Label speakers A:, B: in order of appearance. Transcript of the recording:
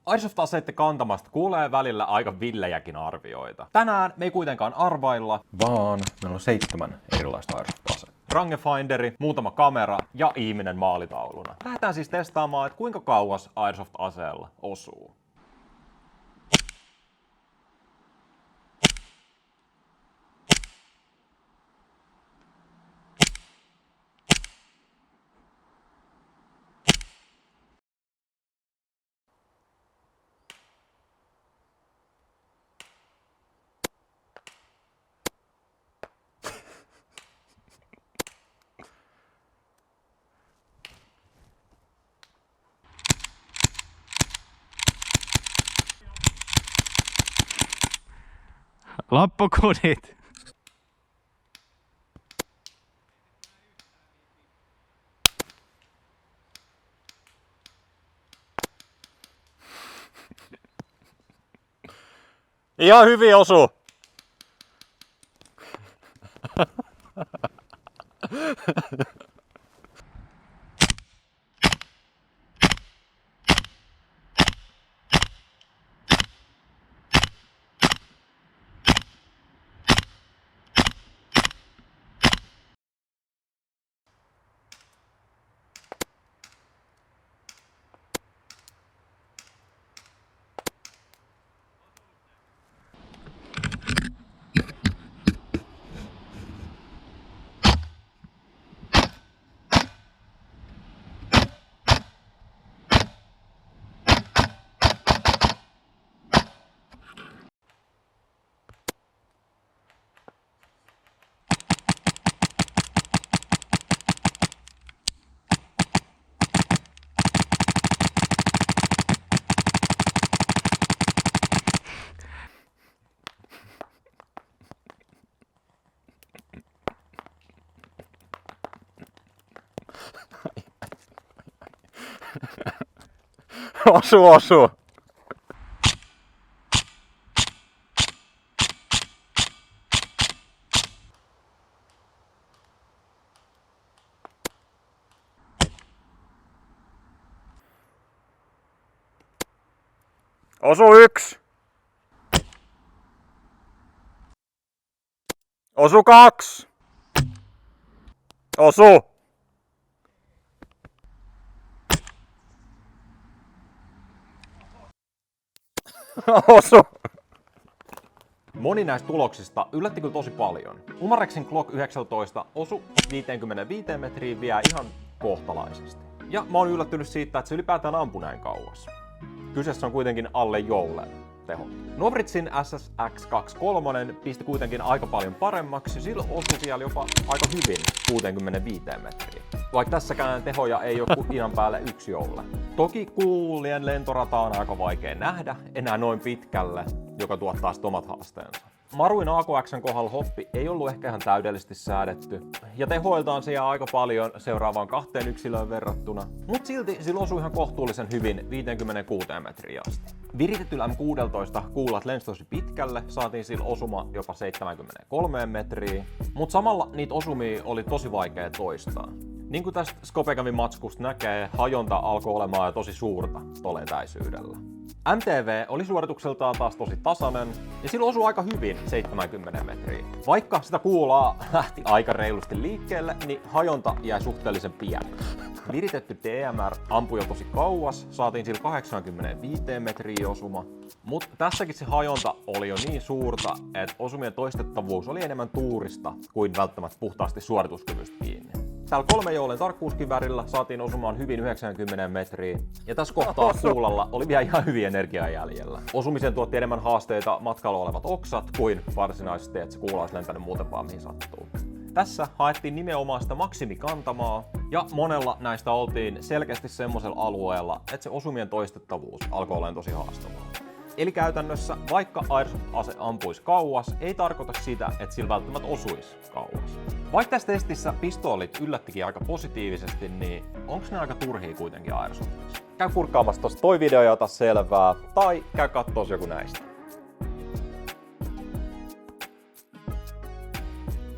A: Airsoft-aseitten kantamasta kuulee välillä aika villejäkin arvioita. Tänään me ei kuitenkaan arvailla, vaan meillä on 7 erilaista Airsoft-asetta. Rangefinderi, muutama kamera ja ihminen maalitauluna. Lähdetään siis testaamaan, että kuinka kauas Airsoft-aseella osuu.
B: Loppukunit!
A: Ihan hyvin osu! Osu! Osu 1! Osu 2! Osu! Osu! Moni näistä tuloksista yllätti kyllä tosi paljon. Umarexin Glock 19 osu 55 metriin vielä ihan kohtalaisesti. Ja mä oon yllättynyt siitä, että se ylipäätään ampui näin kauas. Kyseessä on kuitenkin alle joulen teho. Novritsin SSX23 pisti kuitenkin aika paljon paremmaksi, sillä osui siellä jopa aika hyvin 65 metriin. Vaikka tässäkään tehoja ei ole kuin ihan päälle 1 joule. Toki kuulien lentorata on aika vaikea nähdä enää noin pitkälle, joka tuottaa sitten omat haasteensa. Maruin AKX:n kohdalla hoppi ei ollut ehkä ihan täydellisesti säädetty, ja tehoiltaan se jää aika paljon seuraavaan 2 yksilöön verrattuna, mutta silti sillä osui ihan kohtuullisen hyvin 56 metriä asti. Viritetyllä M16 kuulat lensi tosi pitkälle, saatiin sillä osuma jopa 73 metriä, mutta samalla niitä osumia oli tosi vaikea toistaa. Niin kuin tästä Scopecamin matskusta näkee, hajonta alkoi olemaan jo tosi suurta tolle etäisyydellä. MTV oli suoritukseltaan taas tosi tasainen, ja sillä osui aika hyvin 70 metriä. Vaikka sitä kuulaa lähti aika reilusti liikkeelle, niin hajonta jäi suhteellisen pieni. Viritetty DMR ampui jo tosi kauas, saatiin sillä 85 metriä osuma. Mutta tässäkin se hajonta oli jo niin suurta, että osumien toistettavuus oli enemmän tuurista kuin välttämättä puhtaasti suorituskyvystä kiinni. Täällä 3 joulen tarkkuuskiväärillä saatiin osumaan hyvin 90 metriä, ja tässä kohtaa kuulalla oli vielä ihan hyvin energiaa jäljellä. Osumiseen tuotti enemmän haasteita matkalla olevat oksat kuin varsinaisesti, että se kuula olisi lentänyt muuten vaan mihin sattuu. Tässä haettiin nimenomaan sitä maksimikantamaa, ja monella näistä oltiin selkeästi semmoisella alueella, että se osumien toistettavuus alkoi olemaan tosi haastavaa. Eli käytännössä, vaikka Airsoft-ase ampuisi kauas, ei tarkoita sitä, että sillä välttämättä osuisi kauas. Vaikka tässä testissä pistoolit yllättikin aika positiivisesti, niin onko ne aika turhia kuitenkin Airsoftissa? Käy kurkkaamassa tosta toi video ja ota selvää, tai käy kattoo joku näistä.